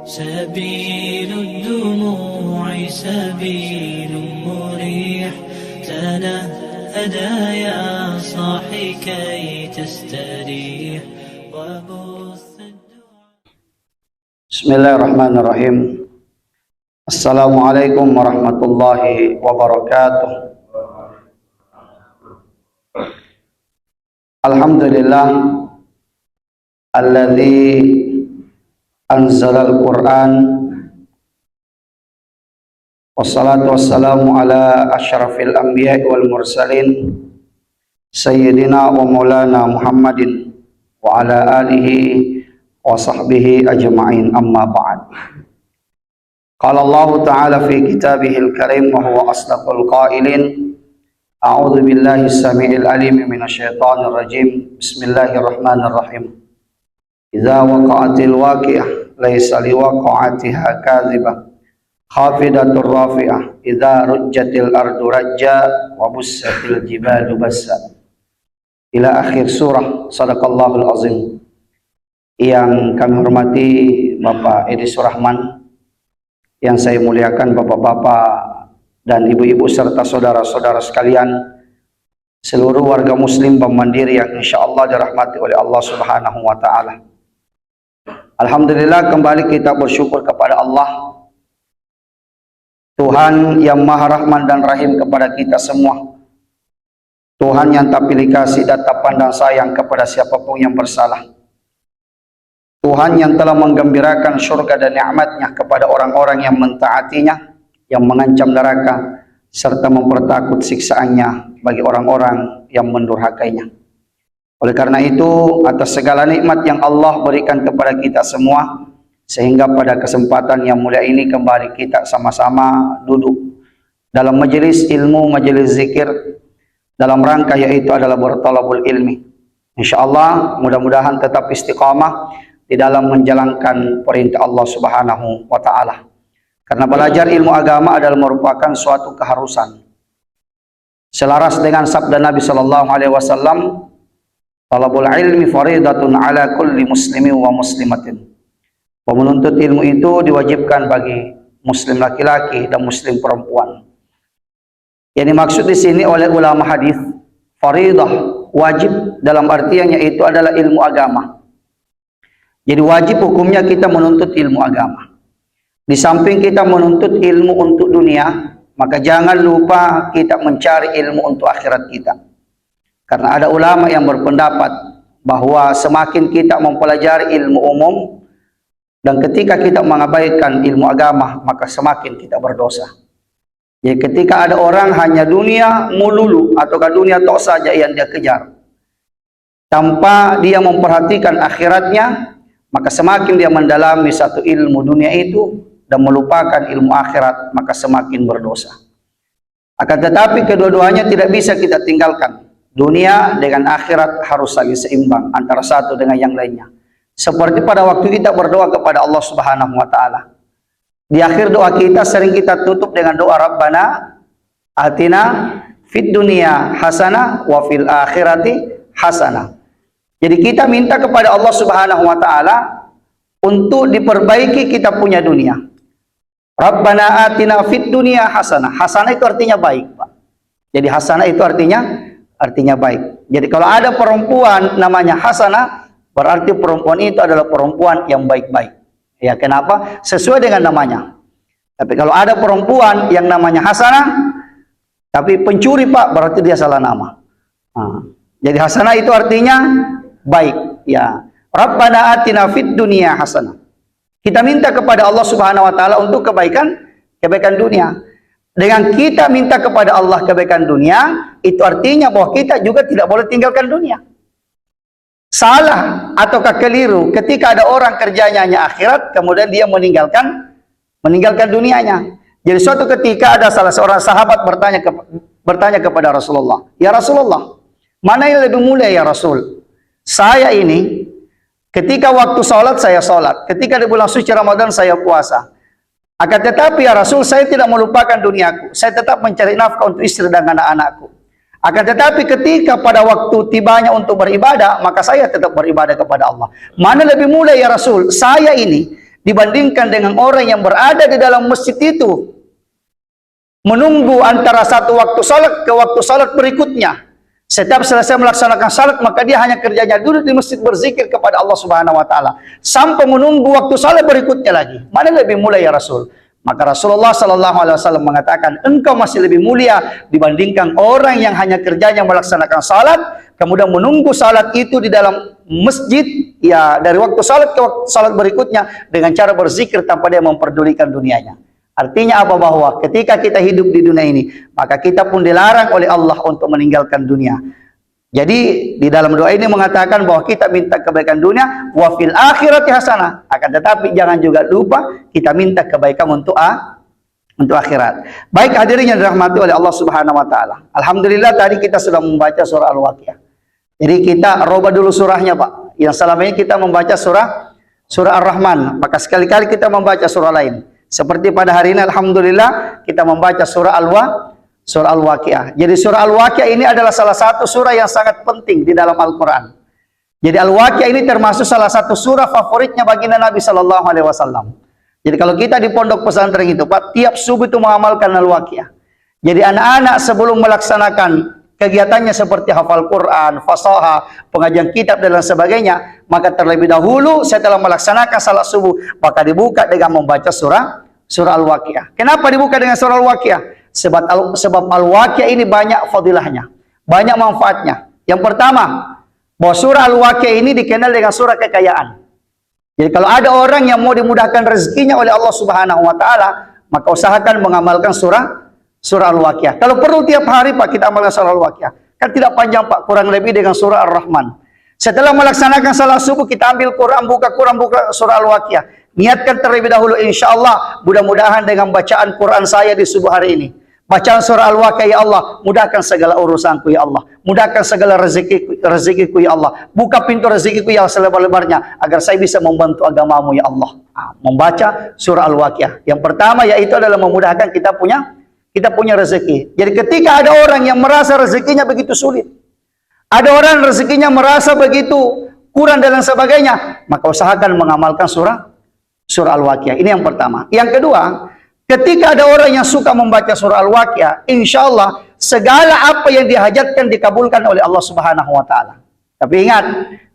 سبيل الدموع سبيل مريح تنهدى يا صاحي كي تستريح وبث بسم الله الرحمن الرحيم. السلام عليكم ورحمة الله وبركاته. الحمد لله الذي أنزل القرآن والصلاة والسلام على أشرف الأنبياء والمرسلين سيدنا ومولانا محمد وعلى آله وصحبه أجمعين. أما بعد، قال الله تعالى في كتابه الكريم وهو أصدق القائلين: أعوذ بالله السميع العليم من الشيطان الرجيم. بسم الله الرحمن الرحيم. إذا وقعت الواقعة ليس لوقعتها كاذبة خافضة رافعة إذا رجت الأرض رجا وبست الجبال بسا إلى آخر surah. Sadaqallahul azim. Yang kami hormati Bapak Edi Surahman, yang saya muliakan Bapak-bapak dan ibu-ibu serta saudara-saudara sekalian, seluruh warga muslim Bank Mandiri yang insyaallah dirahmati oleh Allah Subhanahu wa taala. Alhamdulillah, kembali kita bersyukur kepada Allah, Tuhan yang Maha Rahman dan Rahim kepada kita semua. Tuhan yang tak pilih kasih dan tak pandang sayang kepada siapapun yang bersalah. Tuhan yang telah menggembirakan surga dan nikmatnya kepada orang-orang yang mentaatinya, yang mengancam neraka, serta mempertakut siksaannya bagi orang-orang yang mendurhakainya. Oleh karena itu, atas segala nikmat yang Allah berikan kepada kita semua, sehingga pada kesempatan yang mulia ini kembali kita sama-sama duduk dalam majelis ilmu, majelis zikir, dalam rangka yaitu adalah bertalabul ilmi. InsyaAllah mudah-mudahan tetap istiqamah di dalam menjalankan perintah Allah Subhanahu wa taala. Karena belajar ilmu agama adalah merupakan suatu keharusan. Selaras dengan sabda Nabi sallallahu alaihi wasallam, talabul ilmi faridatun ala kulli muslimin wa muslimatin. Menuntut ilmu itu diwajibkan bagi muslim laki-laki dan muslim perempuan. Yang dimaksud di sini oleh ulama hadis, faridah, wajib dalam artiannya itu adalah ilmu agama. Jadi wajib hukumnya kita menuntut ilmu agama. Di samping kita menuntut ilmu untuk dunia, maka jangan lupa kita mencari ilmu untuk akhirat kita. Karena ada ulama yang berpendapat bahwa semakin kita mempelajari ilmu umum, dan ketika kita mengabaikan ilmu agama, maka semakin kita berdosa. Jadi ketika ada orang hanya dunia mululu, ataukah dunia tok saja yang dia kejar, tanpa dia memperhatikan akhiratnya, maka semakin dia mendalami satu ilmu dunia itu dan melupakan ilmu akhirat, maka semakin berdosa. Akan tetapi kedua-duanya tidak bisa kita tinggalkan. Dunia dengan akhirat harus saling seimbang antara satu dengan yang lainnya. Seperti pada waktu kita berdoa kepada Allah Subhanahu wa taala. Di akhir doa kita sering kita tutup dengan doa Rabbana atina fid dunya hasanah wa fil akhirati hasanah. Jadi kita minta kepada Allah Subhanahu wa taala untuk diperbaiki kita punya dunia. Rabbana atina fid dunya hasanah. Hasanah itu artinya baik, Pak. Jadi hasanah itu artinya baik. Jadi kalau ada perempuan namanya hasanah, berarti perempuan itu adalah perempuan yang baik-baik. Ya, kenapa? Sesuai dengan namanya. Tapi kalau ada perempuan yang namanya hasanah, tapi pencuri, Pak, berarti dia salah nama. Jadi hasanah itu artinya baik. Ya, Rabbana atina fid dunya hasanah. Kita minta kepada Allah Subhanahu wa taala untuk kebaikan dunia. Dengan kita minta kepada Allah kebaikan dunia, itu artinya bahwa kita juga tidak boleh tinggalkan dunia. Salah ataukah keliru ketika ada orang kerjanya hanya akhirat, kemudian dia meninggalkan dunianya. Jadi suatu ketika ada salah seorang sahabat bertanya kepada Rasulullah, "Ya Rasulullah, mana yang lebih mulia ya Rasul? Saya ini ketika waktu sholat saya sholat, ketika di bulan suci Ramadan saya puasa. Akan tetapi ya Rasul, saya tidak melupakan duniaku. Saya tetap mencari nafkah untuk istri dan anak-anakku. Akan tetapi ketika pada waktu tibanya untuk beribadah, maka saya tetap beribadah kepada Allah. Mana lebih mulia ya Rasul? Saya ini dibandingkan dengan orang yang berada di dalam masjid itu menunggu antara satu waktu salat ke waktu salat berikutnya. Setiap selesai melaksanakan salat, maka dia hanya kerjanya duduk di masjid berzikir kepada Allah Subhanahu wa taala sampai menunggu waktu salat berikutnya lagi. Mana lebih mulia ya Rasul? Maka Rasulullah sallallahu alaihi wasallam mengatakan, engkau masih lebih mulia dibandingkan orang yang hanya kerjanya melaksanakan salat, kemudian menunggu salat itu di dalam masjid, ya, dari waktu salat ke waktu salat berikutnya dengan cara berzikir tanpa dia memperdulikan dunianya. Artinya apa? Bahwa ketika kita hidup di dunia ini, maka kita pun dilarang oleh Allah untuk meninggalkan dunia. Jadi di dalam doa ini mengatakan bahwa kita minta kebaikan dunia, wa fil akhirati hasanah. Akan tetapi jangan juga lupa kita minta kebaikan untuk akhirat. Baik hadirin yang dirahmati oleh Allah Subhanahu wa taala. Alhamdulillah tadi kita sudah membaca surah Al-Waqiah. Jadi kita robah dulu surahnya, Pak. Yang selama ini kita membaca surah Ar-Rahman, maka sekali-kali kita membaca surah lain. Seperti pada hari ini alhamdulillah kita membaca surah Al-Waqiah. Jadi surah Al-Waqiah ini adalah salah satu surah yang sangat penting di dalam Al-Qur'an. Jadi Al-Waqiah ini termasuk salah satu surah favoritnya baginda Nabi sallallahu alaihi wasallam. Jadi kalau kita di pondok pesantren itu, Pak, tiap subuh itu mengamalkan Al-Waqiah. Jadi anak-anak sebelum melaksanakan kegiatannya seperti hafal Quran, fasahah, pengajian kitab dan lain sebagainya, maka terlebih dahulu setelah melaksanakan salat subuh, maka dibuka dengan membaca surah Al-Waqiah. Kenapa dibuka dengan surah Al-Waqiah? Sebab Al-Waqiah ini banyak fadilahnya, banyak manfaatnya. Yang pertama, bahwa surah Al-Waqiah ini dikenal dengan surah kekayaan. Jadi kalau ada orang yang mau dimudahkan rezekinya oleh Allah Subhanahu wa taala, maka usahakan mengamalkan surah Al-Waqiah. Kalau perlu tiap hari, Pak, kita amalkan surah Al-Waqiah. Kan tidak panjang, Pak, kurang lebih dengan surah Ar-Rahman. Setelah melaksanakan salat subuh, kita ambil Quran, buka surah Al-Waqiah. Niatkan terlebih dahulu, insya Allah, mudah-mudahan dengan bacaan Quran saya di subuh hari ini, bacaan surah Al-Waqiah, ya Allah, mudahkan segala urusanku, ya Allah. Mudahkan segala rezekiku, ya Allah. Buka pintu rezekiku yang selebar-lebarnya, agar saya bisa membantu agamamu, ya Allah. Membaca surah Al-Waqiah. Yang pertama, yaitu adalah memudahkan kita punya rezeki. Jadi ketika ada orang yang merasa rezekinya begitu sulit, ada orang rezekinya merasa begitu kurang dan sebagainya, maka usahakan mengamalkan surah Al-Waqiah. Ini yang pertama. Yang kedua, ketika ada orang yang suka membaca surah Al-Waqiah, insya Allah segala apa yang dihajatkan dikabulkan oleh Allah Subhanahu wa taala. Tapi ingat,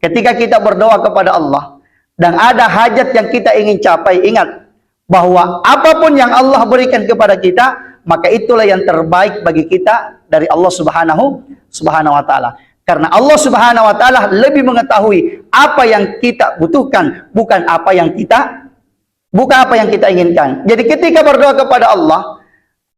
ketika kita berdoa kepada Allah dan ada hajat yang kita ingin capai, ingat bahwa apapun yang Allah berikan kepada kita, maka itulah yang terbaik bagi kita dari Allah Subhanahu wa taala. Karena Allah Subhanahu wa taala lebih mengetahui apa yang kita butuhkan, bukan apa yang kita inginkan. Jadi ketika berdoa kepada Allah,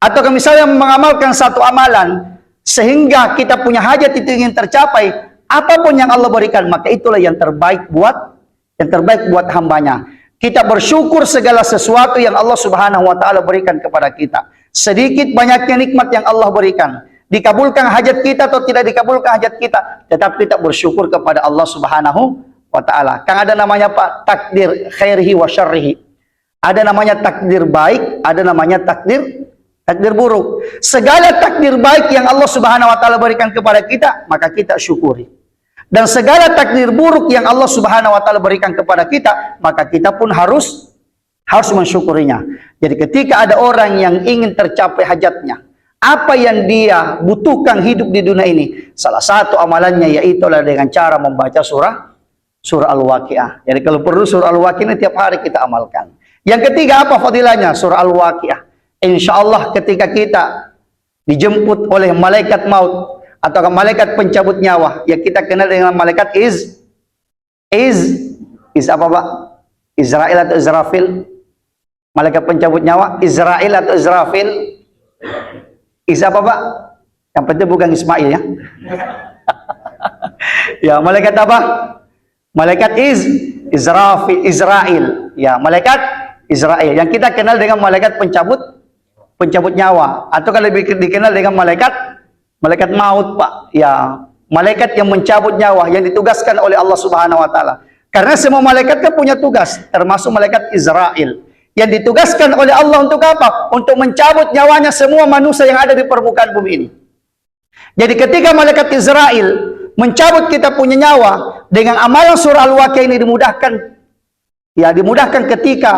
atau misalnya mengamalkan satu amalan sehingga kita punya hajat itu ingin tercapai, apapun yang Allah berikan, maka itulah yang terbaik buat hambanya. Kita bersyukur segala sesuatu yang Allah Subhanahu wa taala berikan kepada kita. Sedikit banyaknya nikmat yang Allah berikan, dikabulkan hajat kita atau tidak dikabulkan hajat kita, tetap kita bersyukur kepada Allah Subhanahu wa taala. Kan ada namanya, Pak, takdir khairihi wa syarrihi. Ada namanya takdir baik, ada namanya takdir buruk. Segala takdir baik yang Allah Subhanahu wa taala berikan kepada kita, maka kita syukuri. Dan segala takdir buruk yang Allah Subhanahu wa taala berikan kepada kita, maka kita pun harus mensyukurinya. Jadi ketika ada orang yang ingin tercapai hajatnya, apa yang dia butuhkan hidup di dunia ini, salah satu amalannya yaitu dengan cara membaca surah Al-Waqiah. Jadi kalau perlu surah Al-Waqiah ini tiap hari kita amalkan. Yang ketiga, apa fadilahnya surah Al-Waqiah? Insya Allah ketika kita dijemput oleh malaikat maut atau malaikat pencabut nyawa, yang kita kenal dengan malaikat apa, Pak? Israel atau Israfil? Malaikat pencabut nyawa, Israel atau Israfil? Apa, Pak? Yang penting bukan Ismail, ya. Ya, malaikat apa? Malaikat Israel. Ya, malaikat Israel. Yang kita kenal dengan malaikat pencabut nyawa, atau kalau lebih dikenal dengan malaikat maut, Pak. Ya, malaikat yang mencabut nyawa yang ditugaskan oleh Allah Subhanahu wa taala. Karena semua malaikat kan punya tugas, termasuk malaikat Israel. Yang ditugaskan oleh Allah untuk apa? Untuk mencabut nyawanya semua manusia yang ada di permukaan bumi ini. Jadi ketika malaikat Israel mencabut kita punya nyawa, dengan amalan surah Al-Waqiah ini dimudahkan Ya, dimudahkan ketika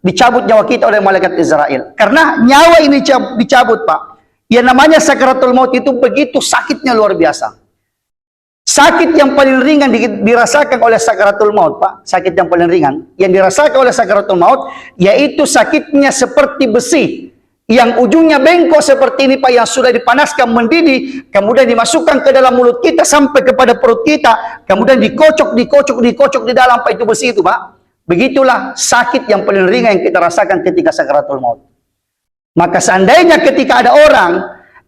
dicabut nyawa kita oleh malaikat Israel. Karena nyawa ini dicabut, Pak. Yang namanya sakaratul maut itu begitu sakitnya luar biasa. Sakit yang paling ringan dirasakan oleh sakaratul maut, Pak. Sakit yang paling ringan yang dirasakan oleh sakaratul maut yaitu sakitnya seperti besi yang ujungnya bengkok seperti ini, Pak, yang sudah dipanaskan mendidih, kemudian dimasukkan ke dalam mulut kita sampai kepada perut kita, kemudian dikocok di dalam, Pak, itu besi itu, Pak. Begitulah sakit yang paling ringan yang kita rasakan ketika sakaratul maut. Maka seandainya ketika ada orang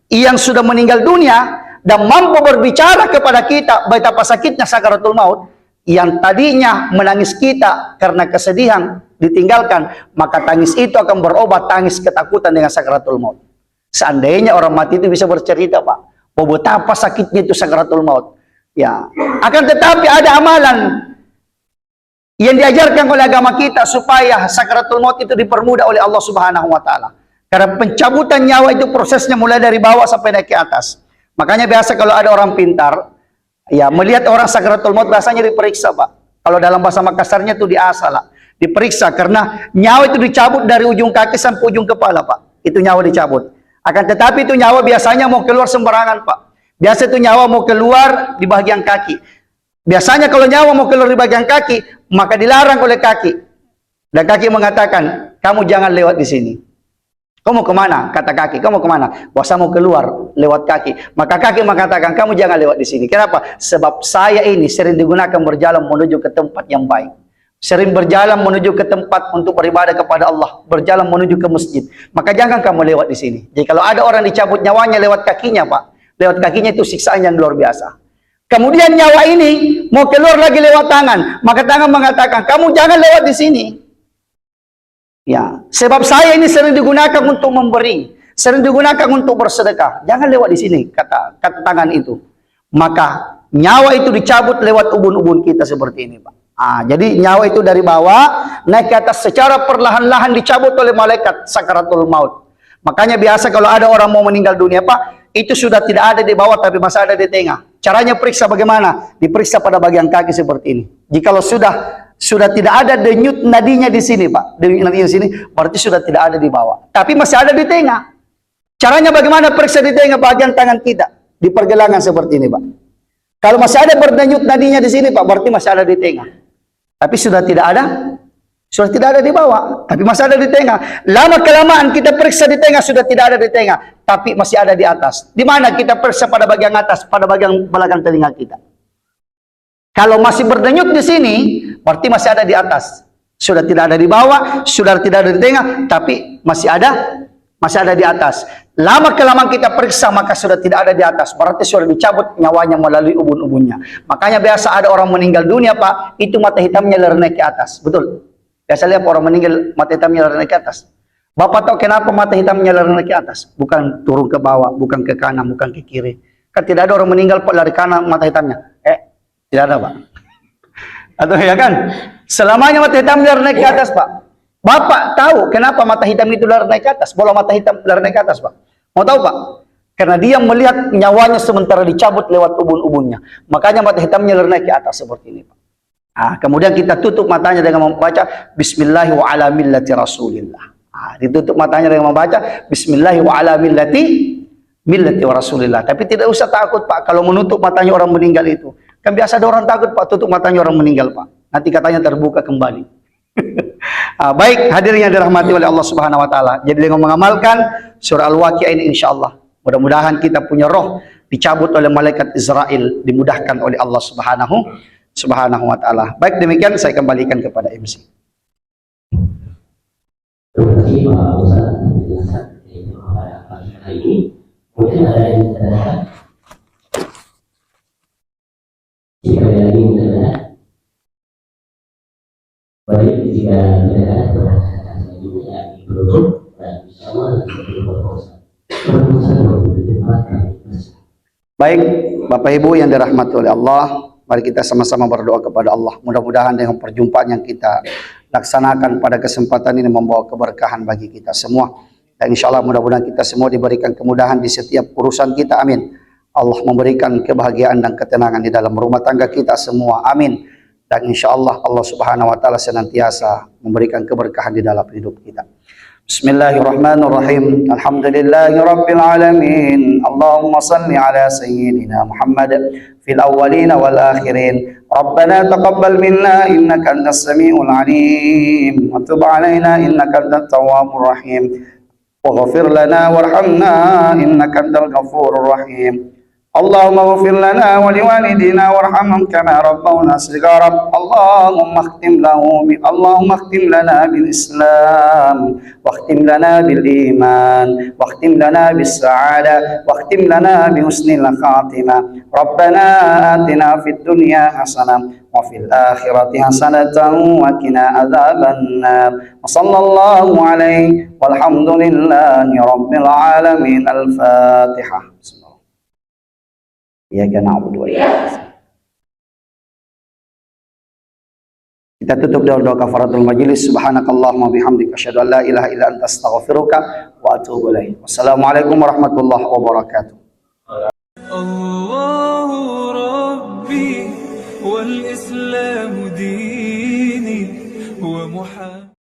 yang sudah meninggal dunia dan mampu berbicara kepada kita betapa sakitnya sakaratul maut, yang tadinya menangis kita karena kesedihan ditinggalkan, maka tangis itu akan berubah tangis ketakutan dengan sakaratul maut. Seandainya orang mati itu bisa bercerita, Pak, bahwa betapa sakitnya itu sakaratul maut. Ya, akan tetapi ada amalan yang diajarkan oleh agama kita supaya sakaratul maut itu dipermudah oleh Allah Subhanahu wa taala. Karena pencabutan nyawa itu prosesnya mulai dari bawah sampai naik ke atas. Makanya biasa kalau ada orang pintar, ya melihat orang sakaratul maut biasanya diperiksa, Pak. Kalau dalam bahasa Makassarnya itu diasah lah, diperiksa karena nyawa itu dicabut dari ujung kaki sampai ujung kepala, Pak. Itu nyawa dicabut. Akan tetapi itu nyawa biasanya mau keluar sembarangan, Pak. Biasa itu nyawa mau keluar di bagian kaki. Biasanya kalau nyawa mau keluar di bagian kaki, maka dilarang oleh kaki. Dan kaki mengatakan, kamu jangan lewat di sini. Kamu mau kemana? Kata kaki, kamu mau kemana? Wah, saya mau keluar lewat kaki. Maka kaki mengatakan, kamu jangan lewat di sini. Kenapa? Sebab saya ini sering digunakan berjalan menuju ke tempat yang baik. Sering berjalan menuju ke tempat untuk beribadah kepada Allah. Berjalan menuju ke masjid. Maka jangan kamu lewat di sini. Jadi kalau ada orang dicabut nyawanya lewat kakinya, Pak. Lewat kakinya itu siksaan yang luar biasa. Kemudian nyawa ini mau keluar lagi lewat tangan. Maka tangan mengatakan, kamu jangan lewat di sini. Ya, sebab saya ini sering digunakan untuk memberi, sering digunakan untuk bersedekah. Jangan lewat di sini, kata tangan itu. Maka nyawa itu dicabut lewat ubun-ubun kita seperti ini, Pak. Jadi nyawa itu dari bawah naik ke atas secara perlahan-lahan dicabut oleh malaikat sakaratul maut. Makanya biasa kalau ada orang mau meninggal dunia, Pak, itu sudah tidak ada di bawah tapi masih ada di tengah. Caranya periksa bagaimana? Diperiksa pada bagian kaki seperti ini. Jikalau sudah tidak ada denyut nadinya di sini, Pak. Denyut nadinya di sini berarti sudah tidak ada di bawah. Tapi masih ada di tengah. Caranya bagaimana periksa di tengah bagian tangan kita? Di pergelangan seperti ini, Pak. Kalau masih ada berdenyut nadinya di sini, Pak, berarti masih ada di tengah. Tapi sudah tidak ada di bawah, tapi masih ada di tengah. Lama kelamaan kita periksa di tengah sudah tidak ada di tengah, tapi masih ada di atas. Di mana kita periksa pada bagian atas, pada bagian belakang telinga kita. Kalau masih berdenyut di sini, berarti masih ada di atas. Sudah tidak ada di bawah, sudah tidak ada di tengah, tapi masih ada di atas. Lama kelamaan kita periksa maka sudah tidak ada di atas, berarti sudah dicabut nyawanya melalui ubun-ubunnya. Makanya biasa ada orang meninggal dunia, Pak, itu mata hitamnya naik ke atas. Betul. Biasa lihat orang meninggal mata hitamnya naik ke atas. Bapak tahu kenapa mata hitamnya naik ke atas? Bukan turun ke bawah, bukan ke kanan, bukan ke kiri. Kan tidak ada orang meninggal Pak lari kanan mata hitamnya. Tidak ada, Pak. Atau ya kan? Selamanya mata hitamnya naik ke atas, Pak. Bapak tahu kenapa mata hitam itu lari naik ke atas? Bola mata hitam lari naik ke atas, Pak. Mau tahu, Pak? Karena dia melihat nyawanya sementara dicabut lewat ubun-ubunnya. Makanya mata hitamnya lari naik ke atas seperti ini, Pak. Kemudian kita tutup matanya dengan membaca Bismillahi wa ala millati Rasulillah. Ditutup matanya dengan membaca Bismillahi wa ala millati wa Rasulillah. Tapi tidak usah takut, Pak, kalau menutup matanya orang meninggal itu. Kan biasa ada orang takut, Pak, tutup matanya orang meninggal, Pak. Nanti katanya terbuka kembali. Baik, hadirin yang dirahmati oleh Allah Subhanahu wa taala. Jadi dengan mengamalkan surah Al-Waqiah ini insyaallah mudah-mudahan kita punya roh dicabut oleh malaikat Israel, dimudahkan oleh Allah Subhanahu wa taala. Baik, demikian saya kembalikan kepada MC. Terima kasih Pak Ustaz penjelasan pada pagi hari ini. Mungkin ada yang ditanyakan. Jika ada yang ditanyakan, baik jika tidak ada pertanyaan selanjutnya ditutup dan insyaallah nanti berproses. Baik, Bapak Ibu yang dirahmati oleh Allah, mari kita sama-sama berdoa kepada Allah. Mudah-mudahan dengan perjumpaan yang kita laksanakan pada kesempatan ini membawa keberkahan bagi kita semua. Dan insya Allah mudah-mudahan kita semua diberikan kemudahan di setiap urusan kita. Amin. Allah memberikan kebahagiaan dan ketenangan di dalam rumah tangga kita semua. Amin. dan insyaallah Allah Subhanahu wa taala senantiasa memberikan keberkahan di dalam hidup kita. Bismillahirrahmanirrahim. Alhamdulillahirabbil alamin. Allahumma shalli ala sayyidina Muhammad fil awwalin wal akhirin. Rabbana taqabbal minna innaka antas samiul alim wa tub alaina innaka antat tawwabur rahim. Waghfir lana warhamna innaka antal ghafurur rahim. Allahumma ighfir lana wa liwalidina warhamhum kama rabbawna shighara. Allahumma khtim lana bil Islam wa khtim lana bil iman wa khtim lana bis sa'adah wa khtim lana bi husnil khatimah. Rabbana atina fid dunya hasanah wa fil akhirati hasanatan wa qina adzabannar. Wa sallallahu alaihi walhamdulillahi rabbil alamin. Al-Fatihah. Iyyaka na'budu wa iyyaka nasta'in. Kita tutup dengan doa kafaratul majelis. Subhanakallahumma bihamdika asyhadu an la ilaha illa anta astaghfiruka wa atubu ilaik. Wassalamualaikum warahmatullahi wabarakatuh. Allahu Rabbi wal Islamu dini wa Muhammad